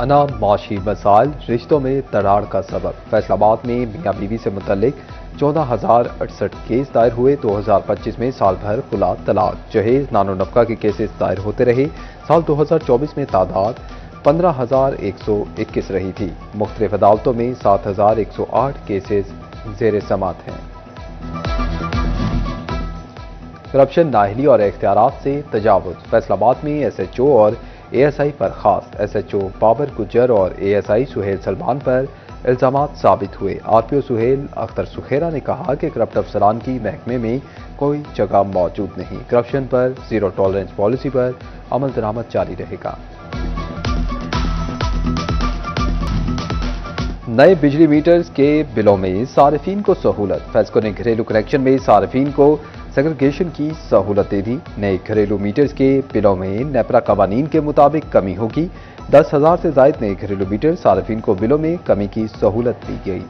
انا معاشی مسائل رشتوں میں دراڑ کا سبب، فیصل آباد میں میاں بیوی سے متعلق 14,068 کیس دائر ہوئے، 2025 میں سال بھر کھلا طلاق، جہیز نان و نفقہ کے کیسز دائر ہوتے رہے، سال 2024 میں تعداد 15,121 رہی تھی، مختلف عدالتوں میں 7,108 کیسز زیر سماعت ہیں۔ کرپشن، نااہلی اور اختیارات سے تجاوز، فیصل آباد میں ایس ایچ او اور اے ایس آئی پر خاص S H O Babar Gujjar اور A S I Sohail Salman پر الزامات ثابت ہوئے۔ R P O Sohail Akhtar سخیرہ نے کہا کہ کرپٹ افسران کی محکمے میں کوئی جگہ موجود نہیں، کرپشن پر زیرو ٹالرنس پالیسی پر عمل درآمد جاری رہے گا۔ نئے بجلی میٹرز کے بلوں میں صارفین کو سہولت، فیسکو نے گھریلو کنیکشن میں صارفین کو سیگریگیشن کی سہولت دے دی، نئے گھریلو میٹرز کے بلوں میں نیپرا قوانین کے مطابق کمی ہوگی، 10,000 سے زائد نئے گھریلو میٹر صارفین کو بلوں میں کمی کی سہولت دی گئی۔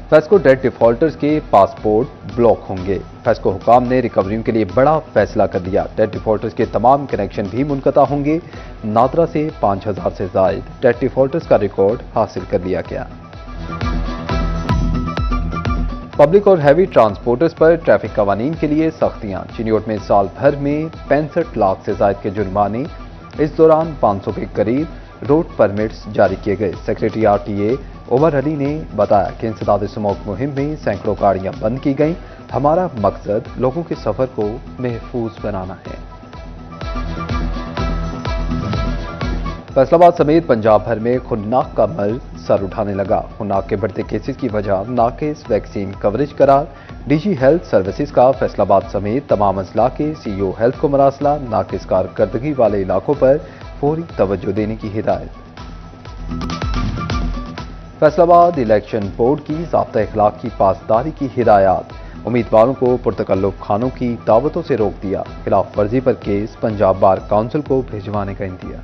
فیسکو ڈیٹ ڈیفالٹرز کے پاسپورٹ بلاک ہوں گے، فیسکو حکام نے ریکوریوں کے لیے بڑا فیصلہ کر لیا، ڈیٹ ڈیفالٹرز کے تمام کنیکشن بھی منقطع ہوں گے، نادرا سے 5,000 سے زائد ڈیٹ ڈیفالٹرز کا ریکارڈ حاصل کر لیا گیا۔ پبلک اور ہیوی ٹرانسپورٹرز پر ٹریفک قوانین کے لیے سختیاں، چنیوٹ میں سال بھر میں 65 لاکھ سے زائد کے جرمانے، اس دوران 500 کے قریب روڈ پرمٹس جاری کیے گئے۔ سیکریٹری آر ٹی اے عمر علی نے بتایا کہ انسداد اسموک مہم میں سینکڑوں گاڑیاں بند کی گئیں، ہمارا مقصد لوگوں کے سفر کو محفوظ بنانا ہے۔ فیصل آباد سمیت پنجاب بھر میں خناق کا مرض سر اٹھانے لگا، خناق کے بڑھتے کیسز کی وجہ ناقص ویکسین کوریج قرار، ڈی جی ہیلتھ سروسز کا فیصل آباد سمیت تمام اضلاع کے سی ای او ہیلتھ کو مراسلہ، ناقص کارکردگی والے علاقوں پر فوری توجہ دینے کی ہدایت۔ فیصل آباد الیکشن بورڈ کی ضابطہ اخلاق کی پاسداری کی ہدایات، امیدواروں کو پرتکلف خانوں کی دعوتوں سے روک دیا، خلاف ورزی پر کیس پنجاب بار کونسل کو بھجوانے کا اندیا۔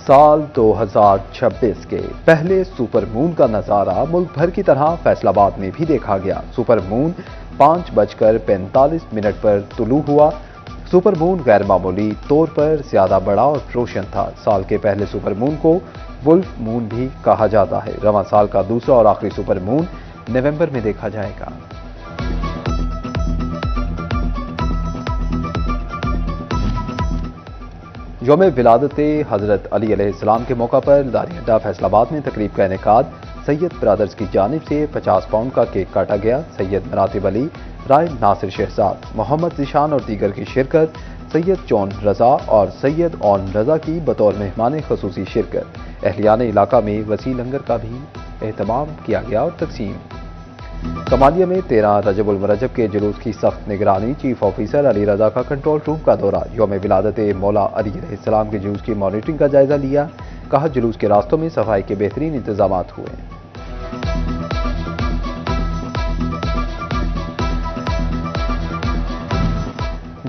سال 2026 کے پہلے سپر مون کا نظارہ ملک بھر کی طرح فیصل آباد میں بھی دیکھا گیا، سپر مون 5:45 پر طلوع ہوا، سپر مون غیر معمولی طور پر زیادہ بڑا اور روشن تھا، سال کے پہلے سپر مون کو ولف مون بھی کہا جاتا ہے، رواں سال کا دوسرا اور آخری سپر مون نومبر میں دیکھا جائے گا۔ یوم ولادت حضرت علی علیہ السلام کے موقع پر داری اڈہ فیصل آباد میں تقریب کا انعقاد، سید برادرز کی جانب سے 50 پاؤنڈ کا کیک کاٹا گیا، سید مراتب علی، رائے ناصر شہزاد، محمد ذیشان اور دیگر کی شرکت، سید چون رضا اور سید اون رضا کی بطور مہمان خصوصی شرکت، اہلیان علاقہ میں وسیع لنگر کا بھی اہتمام کیا گیا اور تقسیم۔ کمالیہ میں 13 رجب المرجب کے جلوس کی سخت نگرانی، چیف آفیسر علی رضا کا کنٹرول روم کا دورہ، یوم ولادت مولا علی علیہ السلام کے جلوس کی مانیٹرنگ کا جائزہ لیا، کہا جلوس کے راستوں میں صفائی کے بہترین انتظامات ہوئے۔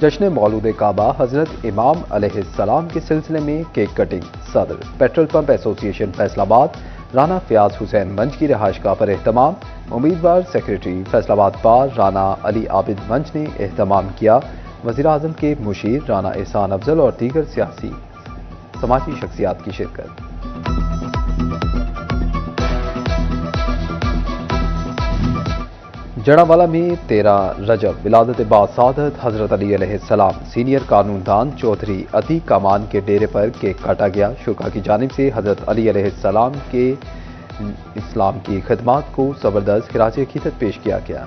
جشن مولود کعبہ حضرت امام علیہ السلام کے سلسلے میں کیک کٹنگ، صدر پیٹرول پمپ ایسوسی ایشن فیصل آباد رانا فیاض حسین منچ کی رہائش گاہ پر اہتمام، امیدوار سیکریٹری فیصل آباد بار رانا علی عابد منچ نے اہتمام کیا، وزیر اعظم کے مشیر رانا احسان افضل اور دیگر سیاسی سماجی شخصیات کی شرکت۔ جڑاوالا میں 13 رجب ولادت باسعادت حضرت علی علیہ السلام، سینئر قانون دان چودھری عتیق کامان کے ڈیرے پر کیک کاٹا گیا، شرکا کی جانب سے حضرت علی علیہ السلام کے اسلام کی خدمات کو زبردست خراج عقیدت پیش کیا گیا۔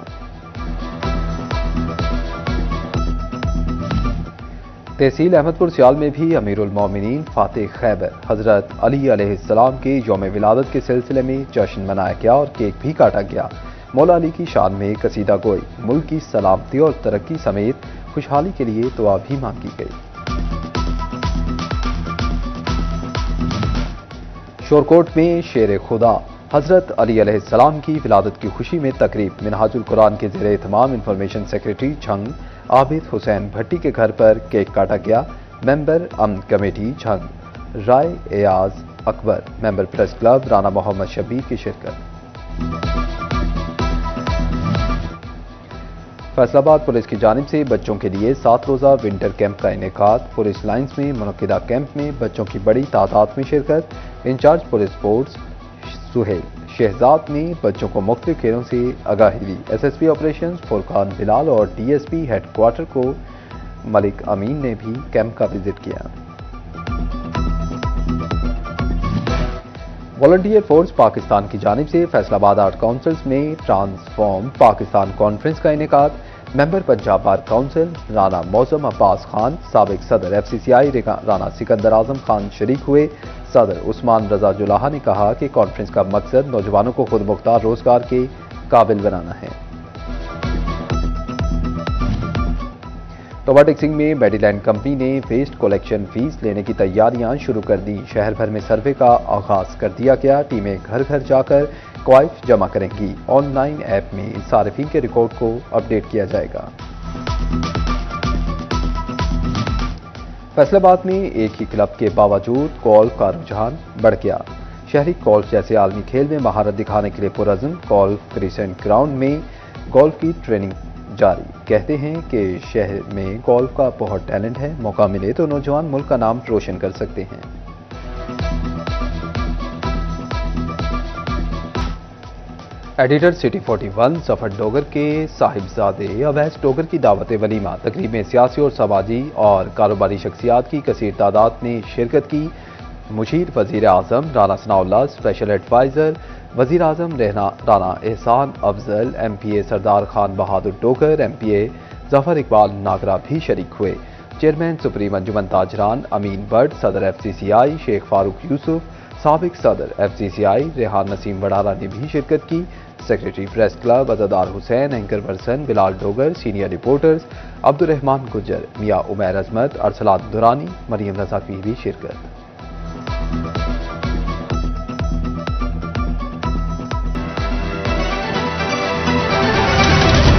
تحصیل احمد پور سیال میں بھی امیر المومنین فاتح خیبر حضرت علی علیہ السلام کے یوم ولادت کے سلسلے میں جشن منایا گیا اور کیک بھی کاٹا گیا، مولا علی کی شان میں قصیدہ گوئی، ملک کی سلامتی اور ترقی سمیت خوشحالی کے لیے دعا بھی مانگی گئی۔ شورکوٹ میں شیر خدا حضرت علی علیہ السلام کی ولادت کی خوشی میں تقریب، منہاج القرآن کے زیر اہتمام انفارمیشن سیکریٹری جھنگ عابد حسین بھٹی کے گھر پر کیک کاٹا گیا، ممبر امن کمیٹی جھنگ رائے ایاز اکبر، ممبر پریس کلب رانا محمد شبیر کی شرکت۔ فیصل آباد پولیس کی جانب سے بچوں کے لیے 7 روزہ ونٹر کیمپ کا انعقاد۔ پولیس لائنز میں منعقدہ کیمپ میں بچوں کی بڑی تعداد میں شرکت۔ Incharge police force Sohail Shahzad نے بچوں کو مختلف کھیلوں سے آگاہی دی۔ S S P operations Furqan Bilal اور D S P headquarter کو ملک امین نے بھی کیمپ کا وزٹ کیا۔ والنٹیئر فورس پاکستان کی جانب سے فیصل آباد آرٹ کونسلز میں ٹرانسفارم پاکستان کانفرنس کا انعقاد۔ ممبر پنجاب بار کونسل رانا معظم عباس خان، سابق صدر ایف سی سی آئی رانا سکندر اعظم خان شریک ہوئے۔ صدر عثمان رضا جولاہا نے کہا کہ کانفرنس کا مقصد نوجوانوں کو خود مختار روزگار کے قابل بنانا ہے۔ توبہ ٹیکسنگ میں میڈی لینڈ کمپنی نے ویسٹ کلیکشن فیس لینے کی تیاریاں شروع کر دی۔ شہر بھر میں سروے کا آغاز کر دیا گیا۔ ٹیمیں گھر گھر جا کر کوائف جمع کریں گی۔ آن لائن ایپ میں صارفین کے ریکارڈ کو اپ ڈیٹ کیا جائے گا۔ فیصل آباد میں ایک ہی کلب کے باوجود گولف کا رجحان بڑھ گیا۔ شہری گولف جیسے عالمی کھیل میں مہارت دکھانے کے لیے پرعزم گولف کریسنٹ گراؤنڈ میں گولف کی ٹریننگ جاری۔ کہتے ہیں کہ شہر میں گولف کا بہت ٹیلنٹ ہے، موقع ملے تو نوجوان ملک کا نام روشن کر سکتے ہیں۔ ایڈیٹر سٹی 41 ظفر ڈوگر کے صاحبزادے اویس ڈوگر کی دعوت ولیمہ تقریب میں سیاسی اور سماجی اور کاروباری شخصیات کی کثیر تعداد نے شرکت کی۔ مشیر وزیر اعظم Rana Sanaullah, special adviser وزیر اعظم Rana Ahsan Afzal, M P A Sardar Khan Bahadur Dogar, M P A Zafar Iqbal Nagra بھی شریک ہوئے۔ چیئرمین سپریم انجمن تاجران امین بٹ، صدر F C C I Sheikh Farooq یوسف، سابق صدر ایف سی سی آئی ریحان نسیم وڈالہ نے بھی شرکت کی۔ سیکریٹری پریس کلب عزادار حسین، اینکر پرسن بلال ڈوگر، سینئر رپورٹرز عبد الرحمان گجر، میاں عمیر عظمت، ارسلان دورانی، مریم رضا کی بھی شرکت۔